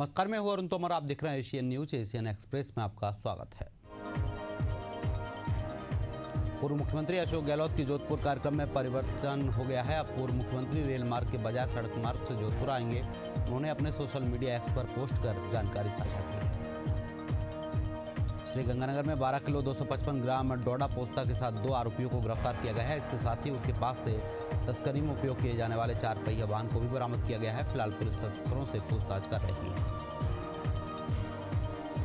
नमस्कार, मैं हूं अरुण तोमर। आप देख रहे हैं एशियन न्यूज। एशियन एक्सप्रेस में आपका स्वागत है। पूर्व मुख्यमंत्री अशोक गहलोत की जोधपुर कार्यक्रम में परिवर्तन हो गया है। अब पूर्व मुख्यमंत्री रेल मार्ग के बजाय सड़क मार्ग से जोधपुर आएंगे। उन्होंने अपने सोशल मीडिया एक्स पर पोस्ट कर जानकारी साझा की है। श्रीगंगानगर में 12 किलो 255 ग्राम डोडा पोस्ता के साथ 2 आरोपियों को गिरफ्तार किया गया है। इसके साथ ही उनके पास से तस्करी में उपयोग किए जाने वाले 4 पहिया वाहन को भी बरामद किया गया है। फिलहाल पुलिस तस्करों से पूछताछ कर रही है।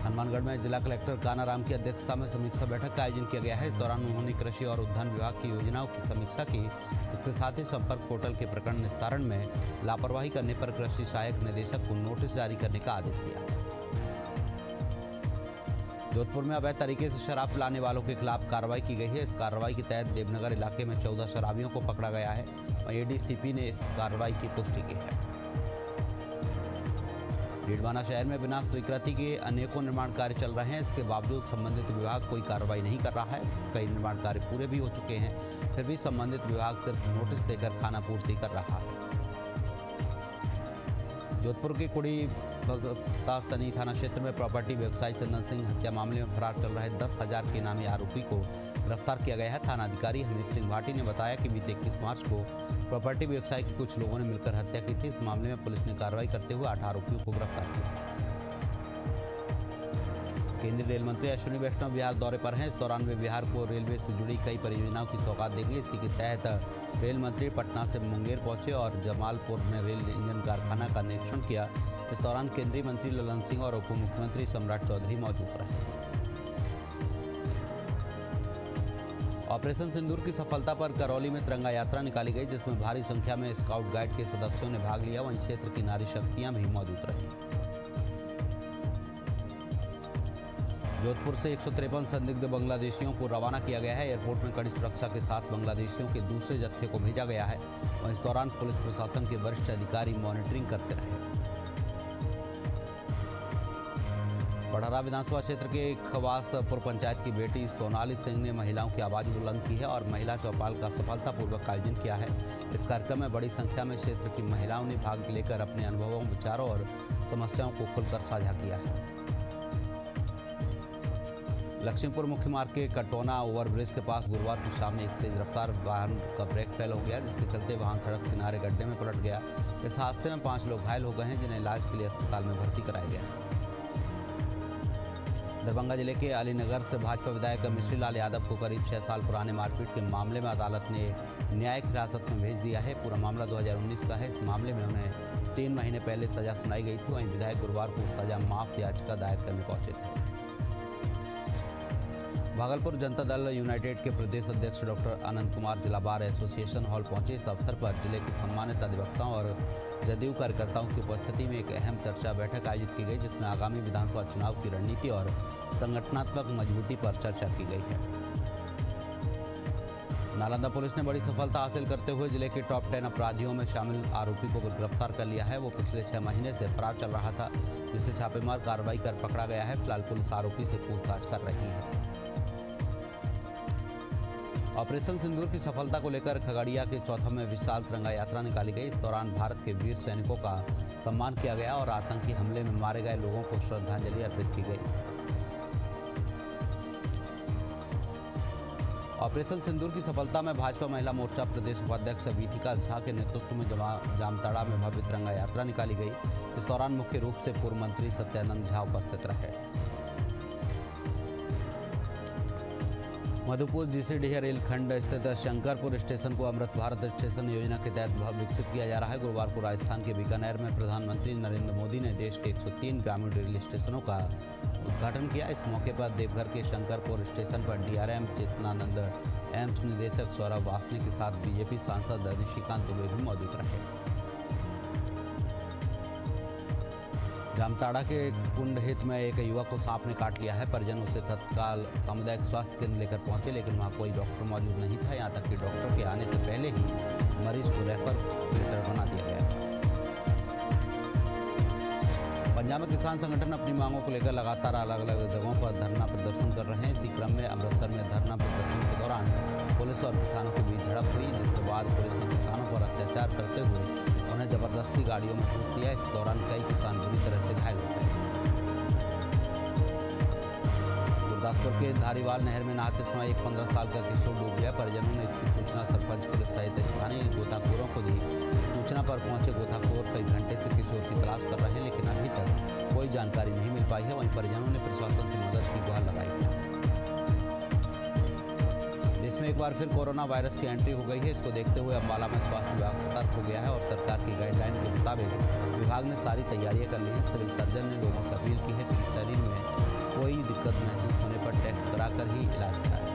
हनुमानगढ़ में जिला कलेक्टर कानाराम की अध्यक्षता में समीक्षा बैठक का आयोजन किया गया है। इस दौरान उन्होंने कृषि और उद्यान विभाग की योजनाओं की समीक्षा की। इसके साथ ही संपर्क पोर्टल के प्रकरण निस्तारण में लापरवाही करने पर कृषि सहायक निदेशक को नोटिस जारी करने का आदेश दिया। जोधपुर में अवैध तरीके से शराब पिलाने वालों के खिलाफ कार्रवाई की गई है। इस कार्रवाई के तहत देवनगर इलाके में 14 शराबियों को पकड़ा गया है और एडीसीपी ने इस कार्रवाई की पुष्टि की है। डीडवाना शहर में बिना स्वीकृति के अनेकों निर्माण कार्य चल रहे हैं। इसके बावजूद संबंधित विभाग कोई कार्रवाई नहीं कर रहा है। कई निर्माण कार्य पूरे भी हो चुके हैं, फिर भी संबंधित विभाग सिर्फ नोटिस देकर खानापूर्ति कर रहा है। जोधपुर के कुड़ी भगता सनी थाना क्षेत्र में प्रॉपर्टी व्यवसायी चंदन सिंह हत्या मामले में फरार चल रहे 10,000 के इनामी आरोपी को गिरफ्तार किया गया है। थाना अधिकारी हमीर सिंह भाटी ने बताया कि बीते 21 मार्च को प्रॉपर्टी व्यवसायी के कुछ लोगों ने मिलकर हत्या की थी। इस मामले में पुलिस ने कार्रवाई करते हुए 8 आरोपियों को गिरफ्तार किया। केंद्रीय रेल मंत्री अश्विनी वैष्णव बिहार दौरे पर हैं। इस दौरान वे बिहार को रेलवे से जुड़ी कई परियोजनाओं की सौगात देंगे। इसी के तहत रेल मंत्री पटना से मुंगेर पहुंचे और जमालपुर में रेल इंजन कारखाना का निरीक्षण किया। इस दौरान केंद्रीय मंत्री ललन सिंह और उप मुख्यमंत्री सम्राट चौधरी मौजूद रहे। ऑपरेशन सिंदूर की सफलता पर करौली में तिरंगा यात्रा निकाली गई, जिसमें भारी संख्या में स्काउट गाइड के सदस्यों ने भाग लिया। वहीं क्षेत्र की नारी शक्तियां भी मौजूद रहीं। जोधपुर से 153 संदिग्ध बांग्लादेशियों को रवाना किया गया है। एयरपोर्ट में कड़ी सुरक्षा के साथ बांग्लादेशियों के दूसरे जत्थे को भेजा गया है और इस दौरान पुलिस प्रशासन के वरिष्ठ अधिकारी मॉनिटरिंग करते रहे। पढ़रा विधानसभा क्षेत्र के खवासपुर पंचायत की बेटी सोनाली सिंह ने महिलाओं की आवाज बुलंद की है और महिला चौपाल का सफलतापूर्वक आयोजन किया है। इस कार्यक्रम में बड़ी संख्या में क्षेत्र की महिलाओं ने भाग लेकर अपने अनुभवों, विचारों और समस्याओं को खुलकर साझा किया है। लक्ष्मीपुर मुख्य मार्ग के कटोना ओवरब्रिज के पास गुरुवार की शाम में एक तेज रफ्तार वाहन का ब्रेक फेल हो गया, जिसके चलते वाहन सड़क किनारे गड्ढे में पलट गया। इस हादसे में 5 लोग घायल हो गए हैं, जिन्हें इलाज के लिए अस्पताल में भर्ती कराया गया है। दरभंगा जिले के अलीनगर से भाजपा विधायक मिश्री लाल यादव को करीब 6 साल पुराने मारपीट के मामले में अदालत ने न्यायिक हिरासत में भेज दिया है। पूरा मामला 2019 का है। इस मामले में उन्हें 3 महीने पहले सजा सुनाई गई थी। वहीं विधायक गुरुवार को सजा माफ याचिका दायर करने पहुंचे थे। भागलपुर जनता दल यूनाइटेड के प्रदेश अध्यक्ष डॉक्टर अनंत कुमार जिला बार एसोसिएशन हॉल पहुंचे। इस अवसर पर जिले के सम्मानित अधिवक्ताओं और जदयू कार्यकर्ताओं की उपस्थिति में एक अहम चर्चा बैठक आयोजित की गई, जिसमें आगामी विधानसभा चुनाव की रणनीति और संगठनात्मक मजबूती पर चर्चा की गई है। नालंदा पुलिस ने बड़ी सफलता हासिल करते हुए जिले के टॉप 10 अपराधियों में शामिल आरोपी को गिरफ्तार कर लिया है। वो पिछले 6 महीने से फरार चल रहा था, जिसे छापेमार कार्रवाई कर पकड़ा गया है। फिलहाल पुलिस आरोपी से पूछताछ कर रही है। ऑपरेशन सिंदूर की सफलता को लेकर खगड़िया के चौथम में विशाल तिरंगा यात्रा निकाली गई। इस दौरान भारत के वीर सैनिकों का सम्मान किया गया और आतंकी हमले में मारे गए लोगों को श्रद्धांजलि अर्पित की गई। ऑपरेशन सिंदूर की सफलता में भाजपा महिला मोर्चा प्रदेश उपाध्यक्ष वीथिका झा के नेतृत्व में जामताड़ा में भव्य तिरंगा यात्रा निकाली गई। इस दौरान मुख्य रूप से पूर्व मंत्री सत्यानंद झा उपस्थित रहे। मधुपुर जीसीडीह रेलखंड स्थित शंकरपुर स्टेशन को अमृत भारत स्टेशन योजना के तहत विकसित किया जा रहा है। गुरुवार को राजस्थान के बीकानेर में प्रधानमंत्री नरेंद्र मोदी ने देश के 103 ग्रामीण रेल स्टेशनों का उद्घाटन किया। इस मौके पर देवघर के शंकरपुर स्टेशन पर डीआरएम चेतनानंद, एम्स निदेशक सौरभ वासने के साथ बीजेपी सांसद निशिकांत दुबे भी मौजूद रहे। जामताड़ा के कुंडहित में एक युवक को सांप ने काट लिया है। परिजन उसे तत्काल सामुदायिक स्वास्थ्य केंद्र लेकर पहुंचे, लेकिन वहां कोई डॉक्टर मौजूद नहीं था। यहां तक कि डॉक्टर के आने से पहले ही मरीज को रेफर लेटर बना दिया गया था। पंजाब में किसान संगठन अपनी मांगों को लेकर लगातार अलग अलग जगहों पर धरना प्रदर्शन कर रहे हैं। इसी क्रम में अमृतसर में धरना प्रदर्शन के दौरान पुलिस और किसानों के बीच झड़प हुई, जिसके बाद पुलिस ने किसानों पर अत्याचार करते हुए उन्हें जबरदस्ती जबरदस्ती गाड़ियों में घुस दिया। इस दौरान कई किसान बुरी तरह से घायल हो गए। गुरदासपुर के धारीवाल नहर में नहाते समय एक 15 साल का किशोर डूब गया। परिजनों ने इसकी सूचना सरपंच, पुलिस सहित स्थानीय गोताखोरों को दी। सूचना पर पहुंचे गोताखोर कई घंटे से किशोर की तलाश कर रहे हैं, लेकिन अभी तक कोई जानकारी नहीं मिल पाई है। वहीं परिजनों ने प्रशासन से मदद की गुहार लगाई है। देश में एक बार फिर कोरोना वायरस की एंट्री हो गई है। इसको देखते हुए अम्बाला में स्वास्थ्य विभाग सतर्क हो गया है और सरकार की गाइडलाइन के मुताबिक विभाग ने सारी तैयारियां कर ली हैं। सिविल सर्जन ने लोगों से अपील की है कि शरीर में कोई दिक्कत महसूस होने पर टेस्ट कराकर ही इलाज कराएं।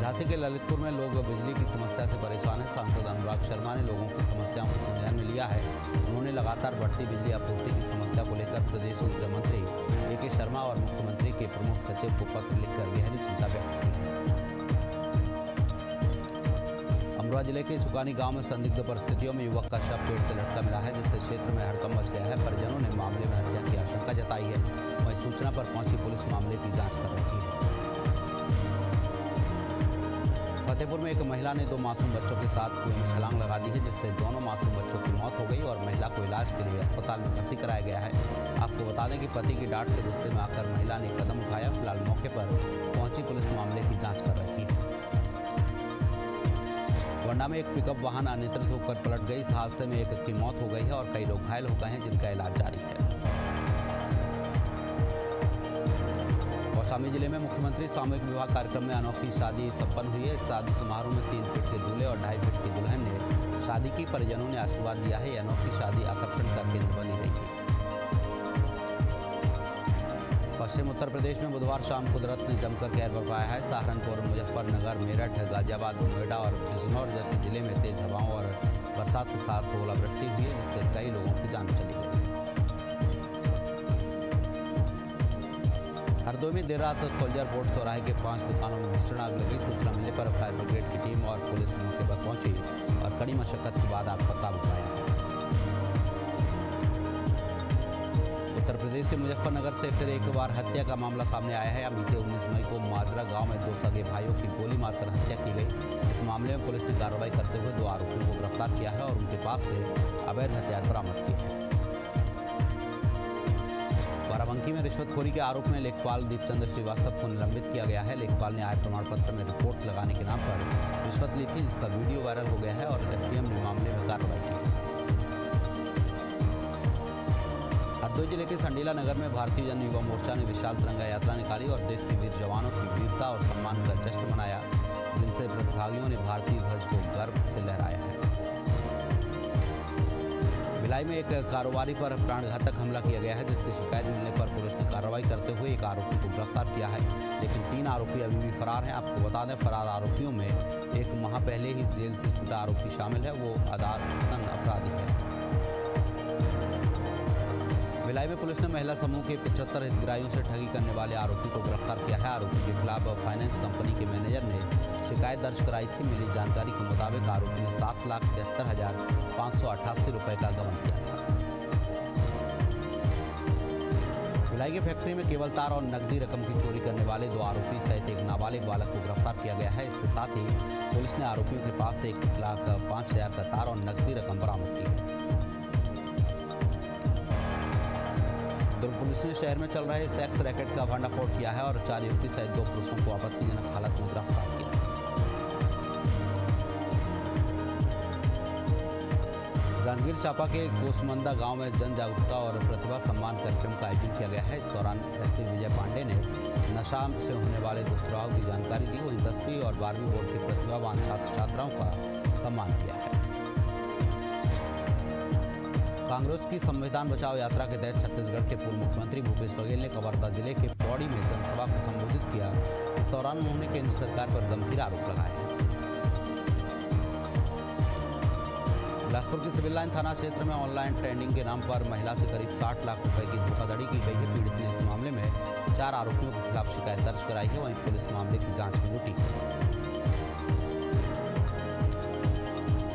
झांसी के ललितपुर में लोग बिजली की समस्या से परेशान हैं। सांसद अनुराग शर्मा ने लोगों की समस्याओं को संज्ञान में लिया है। उन्होंने लगातार बढ़ती बिजली आपूर्ति की समस्या को लेकर प्रदेश ऊर्जा मंत्री ए.के. शर्मा और मुख्यमंत्री के प्रमुख सचिव को पत्र लिखकर गहरी चिंता व्यक्त की है। अमरोहा जिले के चुकानी गांव में संदिग्ध परिस्थितियों में युवक का शव पेड़ से लटका मिला है, जिससे क्षेत्र में हड़कंप मच गया है। परिजनों ने मामले में हत्या की आशंका जताई है। वहीं सूचना पर पहुंची पुलिस मामले की जांच कर रही है। फतेहपुर में एक महिला ने 2 मासूम बच्चों के साथ कुएं में छलांग लगा दी है, जिससे दोनों मासूम बच्चों की मौत हो गई और महिला को इलाज के लिए अस्पताल में भर्ती कराया गया है। आपको बता दें कि पति की डांट से गुस्से में आकर महिला ने कदम उठाया। फिलहाल मौके पर पहुंची पुलिस मामले की जाँच कर रही है। गोंडा में एक पिकअप वाहन अनियंत्रित होकर पलट गई। इस हादसे में एक की मौत हो गई है और कई लोग घायल हो गए हैं, जिनका इलाज जारी है। कौशाम्बी जिले में मुख्यमंत्री सामूहिक विवाह कार्यक्रम में अनोखी शादी संपन्न हुई है। इस शादी समारोह में 3 फीट के दूल्हे और 2.5 फीट की दुल्हन ने शादी की। परिजनों ने आशीर्वाद दिया है। यह अनोखी शादी आकर्षण का केंद्र बनी रही है। पश्चिम उत्तर प्रदेश में बुधवार शाम कुदरत ने जमकर कहर बरपाया है। सहारनपुर, मुजफ्फरनगर, मेरठ, गाजियाबाद, नोएडा और बिजनौर जैसे जिले में तेज हवाओं और बरसात के साथ ओलावृष्टि हुई है, जिससे कई लोगों की जान चली गई। हरदोई में देर रात सोल्जर बोर्ड चौराहे के 5 दुकानों में भीषण आग लगी। सूचना मिलने पर फायर ब्रिगेड की टीम और पुलिस मौके पर पहुंची और कड़ी मशक्कत के बाद आग पर काबू पाया। उत्तर प्रदेश के मुजफ्फरनगर से फिर एक बार हत्या का मामला सामने आया है। बीते 19 मई को माजरा गांव में 2 सगे भाइयों की गोली मारकर हत्या की गई। इस मामले में पुलिस ने कार्रवाई करते हुए 2 आरोपियों को गिरफ्तार किया है और उनके पास से अवैध हथियार बरामद किए हैं। बाराबंकी में रिश्वतखोरी के आरोप में लेखपाल दीपचंद्र श्रीवास्तव को निलंबित किया गया है। लेखपाल ने आय प्रमाण पत्र में रिपोर्ट लगाने के नाम पर रिश्वत ली थी, जिसका वीडियो वायरल हो गया है और एसडीएम ने मामले में कार्रवाई की है। हरदोई जिले के संडीला नगर में भारतीय जन युवा मोर्चा ने विशाल तिरंगा यात्रा निकाली और देश के वीर जवानों की वीरता और सम्मान का जश्न मनाया, जिनसे प्रतिभागियों ने भारतीय ध्वज को गर्व से लहराया है। भिलाई में एक कारोबारी पर प्राणघातक हमला किया गया है, जिसकी शिकायत मिलने पर पुलिस ने कार्रवाई करते हुए एक आरोपी को गिरफ्तार किया है, लेकिन 3 आरोपी अभी भी फरार हैं। आपको बता दें, फरार आरोपियों में 1 माह पहले ही जेल से छूटा आरोपी शामिल है। वो आदारतन अपराधी है। भिलाई में पुलिस ने महिला समूह के 75 हितग्राहियों से ठगी करने वाले आरोपी को गिरफ्तार किया है। आरोपी के खिलाफ फाइनेंस कंपनी के मैनेजर ने शिकायत दर्ज कराई थी। मिली जानकारी के मुताबिक आरोपी ने 7,73,588 रुपये का गबन किया था। भिलाई की फैक्ट्री में केबल तार और नकदी रकम की चोरी करने वाले 2 आरोपी सहित एक नाबालिग बालक को गिरफ्तार किया गया है। इसके साथ ही पुलिस ने आरोपियों के पास से 1,05,000 का तार और नकदी रकम बरामद की है। दुर्ग पुलिस ने शहर में चल रहे सेक्स रैकेट का भंडाफोड़ किया है और 4 युवती सहित 2 पुरुषों को आपत्तिजनक हालत में गिरफ्तार किया। जांजगीर चांपा के कोसमंदा गांव में जन जागरूकता और प्रतिभा सम्मान कार्यक्रम का आयोजन किया गया है। इस दौरान एसपी विजय पांडे ने नशा से होने वाले दुष्प्रभाव की जानकारी दी। वहीं 10वीं और 12वीं बोर्ड के प्रतिभावान छात्र छात्राओं का सम्मान किया है। कांग्रेस की संविधान बचाओ यात्रा के तहत छत्तीसगढ़ के पूर्व मुख्यमंत्री भूपेश बघेल ने कवर्धा जिले के पौड़ी में जनसभा को संबोधित किया। इस दौरान उन्होंने केंद्र सरकार पर गंभीर आरोप लगाए। बिलासपुर के सिविल लाइन थाना क्षेत्र में ऑनलाइन ट्रेडिंग के नाम पर महिला से करीब 60 लाख रुपए की धोखाधड़ी की गई है। पीड़ित ने इस मामले में 4 आरोपियों के खिलाफ शिकायत दर्ज कराई है। वहीं पुलिस मामले की जांच में जुटी है।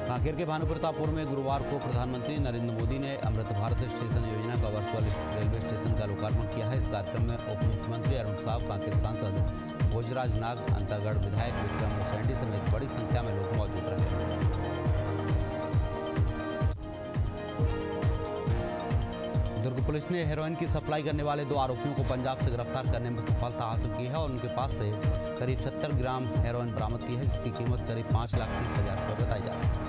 कांकेर के भानुप्रतापपुर में गुरुवार को प्रधानमंत्री नरेंद्र मोदी ने अमृत भारत स्टेशन योजना का वर्चुअल रेलवे स्टेशन का लोकार्पण किया है। इस कार्यक्रम में उप मुख्यमंत्री अरुण साहब, कांकेर सांसद भोजराज नाग, अंतागढ़ विधायक विक्रम उसेंडी समेत बड़ी संख्या में लोग मौजूद रहे। पुलिस ने हेरोइन की सप्लाई करने वाले 2 आरोपियों को पंजाब से गिरफ्तार करने में सफलता हासिल की है और उनके पास से करीब 70 ग्राम हेरोइन बरामद की है, जिसकी कीमत करीब 5,30,000 रुपये बताई जा रही है।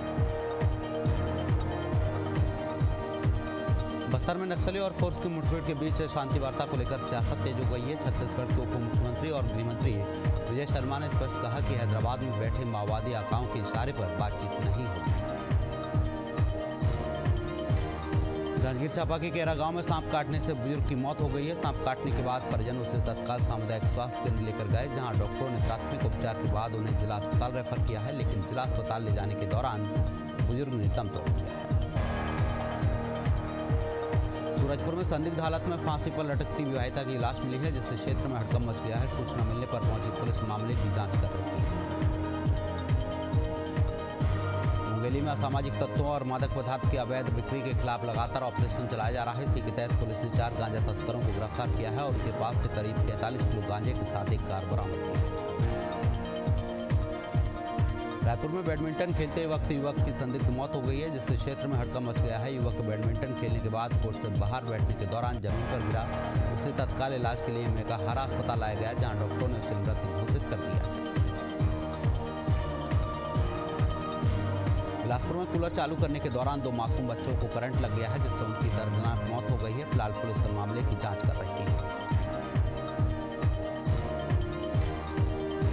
बस्तर में नक्सली और फोर्स की मुठभेड़ के बीच शांति वार्ता को लेकर सियासत तेज हो गई है। छत्तीसगढ़ के उप मुख्यमंत्री और गृह मंत्री विजय शर्मा ने स्पष्ट कहा कि हैदराबाद में बैठे माओवादी आकाओं के इशारे पर बातचीत नहीं होगी। जांजगीर चांपा के केरा गांव में सांप काटने से बुजुर्ग की मौत हो गई है। सांप काटने के बाद परिजन उसे तत्काल सामुदायिक स्वास्थ्य केंद्र लेकर गए, जहां डॉक्टरों ने प्राथमिक उपचार के बाद उन्हें जिला अस्पताल रेफर किया है, लेकिन जिला अस्पताल ले जाने के दौरान बुजुर्ग ने दम तोड़ दिया है। सूरजपुर में संदिग्ध हालत में फांसी पर लटकती विवाहिता की लाश मिली है, जिससे क्षेत्र में हड़कंप मच गया है। सूचना मिलने पर पहुंची पुलिस मामले की जांच कर रही है। मुंगेली में असामाजिक तत्वों और मादक पदार्थ की अवैध बिक्री के खिलाफ लगातार ऑपरेशन चलाया जा रहा है। इसी के तहत पुलिस ने 4 गांजा तस्करों को गिरफ्तार किया है और उनके पास से करीब 43 किलो गांजे के साथ एक कार बरामद की है। रायपुर में बैडमिंटन खेलते वक्त युवक की संदिग्ध मौत हो गई है, जिससे क्षेत्र में हड़कंप मच गया है। युवक बैडमिंटन खेलने के बाद कोर्ट से बाहर बैठने के दौरान जमीन पर गिरा। उसे तत्काल इलाज के लिए मेकाहारा अस्पताल लाया गया, जहां डॉक्टरों ने उसे मृत घोषित कर दिया। बिलासपुर में कूलर चालू करने के दौरान 2 मासूम बच्चों को करंट लग गया है, जिससे उनकी दर्दनाक मौत हो गई है। फिलहाल पुलिस इस मामले की जांच कर रही है।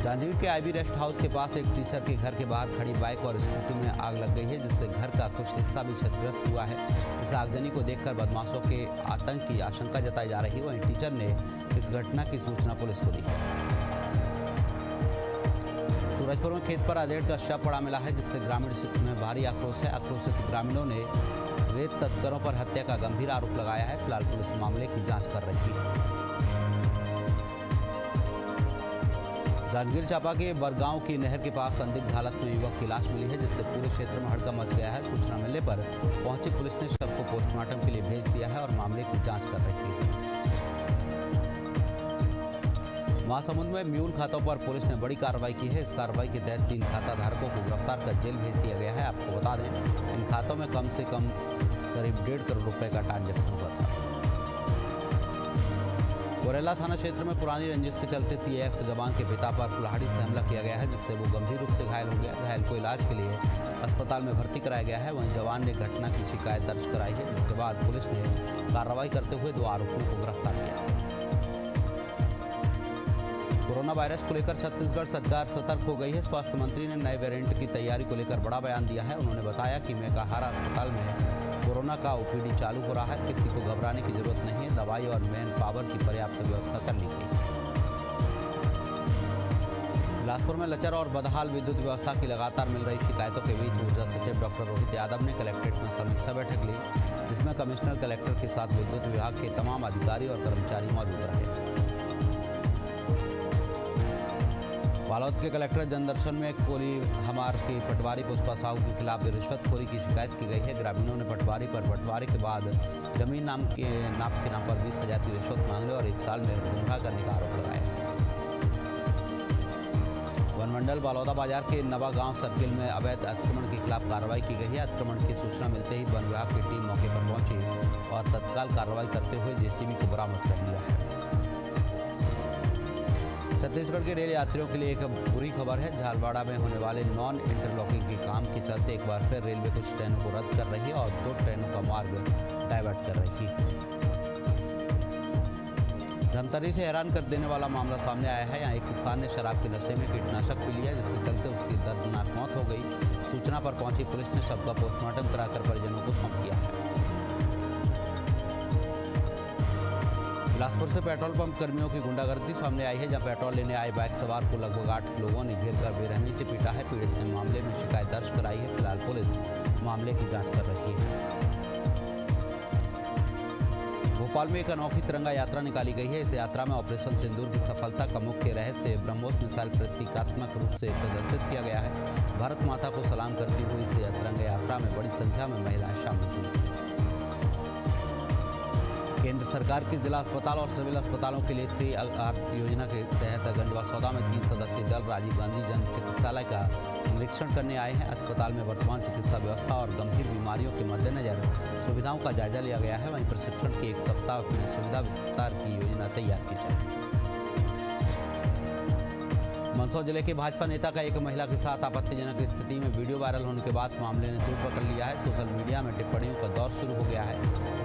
जांजगीर के आईबी रेस्ट हाउस के पास एक टीचर के घर के बाहर खड़ी बाइक और स्कूटी में आग लग गई है, जिससे घर का कुछ हिस्सा भी क्षतिग्रस्त हुआ है। इस आगजनी को देखकर बदमाशों के आतंक की आशंका जताई जा रही है। वहीं टीचर ने इस घटना की सूचना पुलिस को दी है। सूरजपुर में खेत पर अधेड़ का शव पड़ा मिला है, जिससे ग्रामीण क्षेत्र में भारी आक्रोश है। आक्रोशित ग्रामीणों ने रेत तस्करों पर हत्या का गंभीर आरोप लगाया है। फिलहाल पुलिस मामले की जांच कर रही है। जांजगीर चांपा के बरगांव की नहर के पास संदिग्ध हालत में युवक की लाश मिली है, जिससे पूरे क्षेत्र में हड़कंप मच गया है। सूचना मिलने पर पहुंची पुलिस ने शव को पोस्टमार्टम के लिए भेज दिया है और मामले की जांच कर रही है। महासमुंद में म्यूल खातों पर पुलिस ने बड़ी कार्रवाई की है। इस कार्रवाई के तहत 3 खाता धारकों को गिरफ्तार कर जेल भेज दिया गया है। आपको बता दें, इन खातों में कम से कम करीब 1.5 करोड़ रुपए का ट्रांजैक्शन हुआ था। कोरेला थाना क्षेत्र में पुरानी रंजिश के चलते सीएएफ जवान के पिता पर कुल्हाड़ी से हमला किया गया है, जिससे वो गंभीर रूप से घायल हो गया। घायल को इलाज के लिए अस्पताल में भर्ती कराया गया है। वहीं जवान ने घटना की शिकायत दर्ज कराई है, जिसके बाद पुलिस ने कार्रवाई करते हुए 2 आरोपियों को गिरफ्तार किया। कोरोना वायरस को लेकर छत्तीसगढ़ सरकार सतर्क हो गई है। स्वास्थ्य मंत्री ने नए वेरिएंट की तैयारी को लेकर बड़ा बयान दिया है। उन्होंने बताया कि मेकाहारा अस्पताल में कोरोना का ओपीडी चालू हो रहा है। किसी को घबराने की जरूरत नहीं है। दवाई और मैन पावर की पर्याप्त व्यवस्था कर ली गई। बिलासपुर में लचर और बदहाल विद्युत व्यवस्था की लगातार मिल रही शिकायतों के बीच ऊर्जा सचिव डॉक्टर रोहित यादव ने कलेक्ट्रेट में समीक्षा बैठक ली, जिसमें कमिश्नर कलेक्टर के साथ विद्युत विभाग के तमाम अधिकारी और कर्मचारी मौजूद रहे। बालोद के कलेक्टर जनदर्शन में कोली हमार की पटवारी पुष्पा साहू के खिलाफ रिश्वतखोरी की शिकायत की गई है। ग्रामीणों ने पटवारी पर बंटवारे के बाद जमीन नाप के नाम पर 20,000 की रिश्वत मांगने और 1 साल में गुमराह करने का आरोप लगाया। वनमंडल बालौदा बाजार के नवा गांव सर्किल में अवैध अतिक्रमण के खिलाफ कार्रवाई की गई है। अतिक्रमण की सूचना मिलते ही वन विभाग की टीम मौके पर पहुंची और तत्काल कार्रवाई करते हुए जेसीबी को बरामद कर लिया है। छत्तीसगढ़ के रेल यात्रियों के लिए एक बुरी खबर है। झालवाड़ा में होने वाले नॉन इंटरलॉकिंग के काम के चलते एक बार फिर रेलवे कुछ ट्रेनों को रद्द कर रही है और 2 ट्रेनों का मार्ग डाइवर्ट कर रही है। धमतरी से हैरान कर देने वाला मामला सामने आया है। यहाँ एक किसान ने शराब के नशे में कीटनाशक पी लिया, जिसके चलते उसकी दर्दनाक मौत हो गई। सूचना पर पहुंची पुलिस ने शव का पोस्टमार्टम कराकर परिजनों को सौंप दिया है। बिलासपुर से पेट्रोल पंप कर्मियों की गुंडागर्दी सामने आई है, जहां पेट्रोल लेने आए बाइक सवार को लगभग 8 लोगों ने घेर कर बेरहमी से पीटा है। पीड़ित ने मामले में शिकायत दर्ज कराई है। फिलहाल पुलिस मामले की जांच कर रही है। भोपाल में एक अनोखी तिरंगा यात्रा निकाली गई है। इस यात्रा में ऑपरेशन सिंदूर की सफलता का मुख्य रहस्य ब्रह्मोस मिसाइल प्रतीकात्मक रूप से प्रदर्शित किया गया है। भारत माता को सलाम करती हुई इस तिरंगा यात्रा में बड़ी संख्या में महिलाएं शामिल हुई। केंद्र सरकार की जिला अस्पताल और सिविल अस्पतालों के लिए 3R योजना के तहत गंजवा सौदा में 3 सदस्यीय दल राजीव गांधी जन चिकित्सालय का निरीक्षण करने आए हैं। अस्पताल में वर्तमान चिकित्सा व्यवस्था और गंभीर बीमारियों के मद्देनजर सुविधाओं का जायजा लिया गया है। वहीं प्रशिक्षण की 1 सप्ताह में सुविधा विस्तार की योजना तैयार की जाए। मंदसौर जिले के भाजपा नेता का एक महिला के साथ आपत्तिजनक स्थिति में वीडियो वायरल होने के बाद मामले ने तूल पकड़ लिया है। सोशल मीडिया में टिप्पणियों का दौर शुरू हो गया है।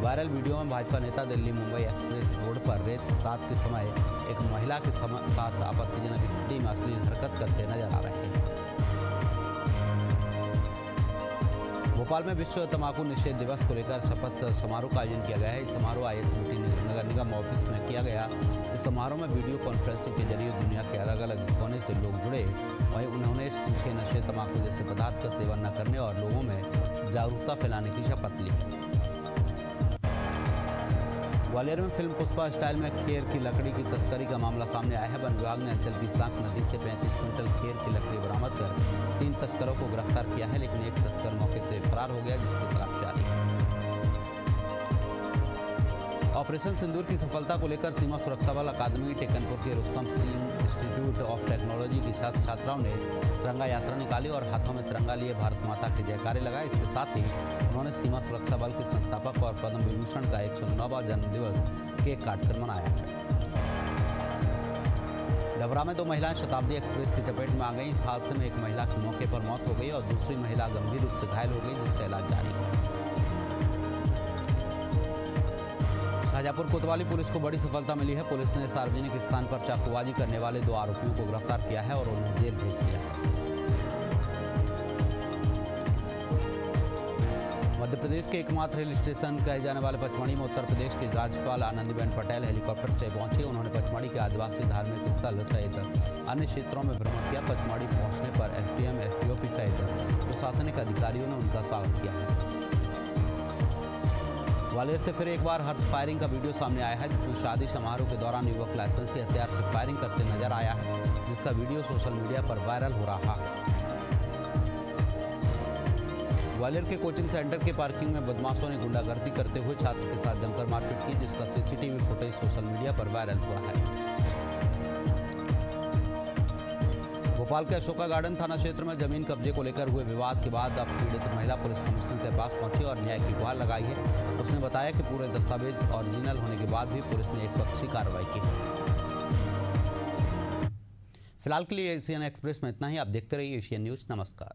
वायरल वीडियो में भाजपा नेता दिल्ली मुंबई एक्सप्रेस रोड पर रात के समय एक महिला के साथ आपत्तिजनक स्थिति में अश्लील हरकत करते नजर आ रहे हैं। भोपाल में विश्व तंबाकू निषेध दिवस को लेकर शपथ समारोह का आयोजन किया गया है। इस समारोह ISBT नगर निगम ऑफिस में किया गया। इस समारोह में वीडियो कॉन्फ्रेंसिंग के जरिए दुनिया के अलग अलग कोने से लोग जुड़े। वहीं उन्होंने सूखे नशे, तंबाकू जैसे पदार्थ का सेवन न करने और लोगों में जागरूकता फैलाने की शपथ ली। ग्वालियर में फिल्म पुष्पा स्टाइल में खेर की लकड़ी की तस्करी का मामला सामने आया है। वन विभाग ने अंचल की सांक नदी से 35 क्विंटल खेर की लकड़ी बरामद कर 3 तस्करों को गिरफ्तार किया है, लेकिन एक तस्कर मौके से फरार हो गया, जिसकी तलाश जारी है। ऑपरेशन सिंदूर की सफलता को लेकर सीमा सुरक्षा बल अकादमी टेकनपुर के Rustam Singh institute of technology की छात्राओं ने तिरंगा यात्रा निकाली और हाथों में तिरंगा लिए भारत माता के जयकारे लगाए। इसके साथ ही उन्होंने सीमा सुरक्षा बल के संस्थापक और पद्म विभूषण का 109वां जन्मदिवस केक काटकर मनाया। डबरा में 2 महिलाएं शताब्दी एक्सप्रेस की चपेट में आ गई। इस हादसे में एक महिला की मौके पर मौत हो गई और दूसरी महिला गंभीर रूप से घायल हो गई, जिसका इलाज जारी है। शाहजहाँपुर कोतवाली पुलिस को बड़ी सफलता मिली है। पुलिस ने सार्वजनिक स्थान पर चाकूबाजी करने वाले 2 आरोपियों को गिरफ्तार किया है और उन्हें जेल भेज दिया है। मध्य प्रदेश के एकमात्र हिल स्टेशन कहे जाने वाले पचमढ़ी में उत्तर प्रदेश के राज्यपाल आनंदीबेन पटेल हेलीकॉप्टर से पहुंचे। उन्होंने पचमढ़ी के आदिवासी धार्मिक स्थल सहित अन्य क्षेत्रों में भ्रमण किया। पचमढ़ी पहुंचने पर SDM, SDOP सहित प्रशासनिक अधिकारियों ने उनका स्वागत किया है। ग्वालियर से फिर एक बार हर्ष फायरिंग का वीडियो सामने आया है, जिसमें शादी समारोह के दौरान युवक लाइसेंसी हथियार से फायरिंग करते नजर आया है, जिसका वीडियो सोशल मीडिया पर वायरल हो रहा है। ग्वालियर के कोचिंग सेंटर के पार्किंग में बदमाशों ने गुंडागर्दी करते हुए छात्र के साथ जमकर मारपीट की, जिसका CCTV फुटेज सोशल मीडिया पर वायरल हुआ है। भोपाल के अशोका गार्डन थाना क्षेत्र में जमीन कब्जे को लेकर हुए विवाद के बाद अब पीड़ित महिला पुलिस कमिश्नर के पास पहुंची और न्याय की गुहार लगाई है। उसने बताया कि पूरे दस्तावेज ओरिजिनल होने के बाद भी पुलिस ने एकपक्षी कार्रवाई की। फिलहाल के लिए एशियन एक्सप्रेस में इतना ही। आप देखते रहिए एशियन न्यूज। नमस्कार।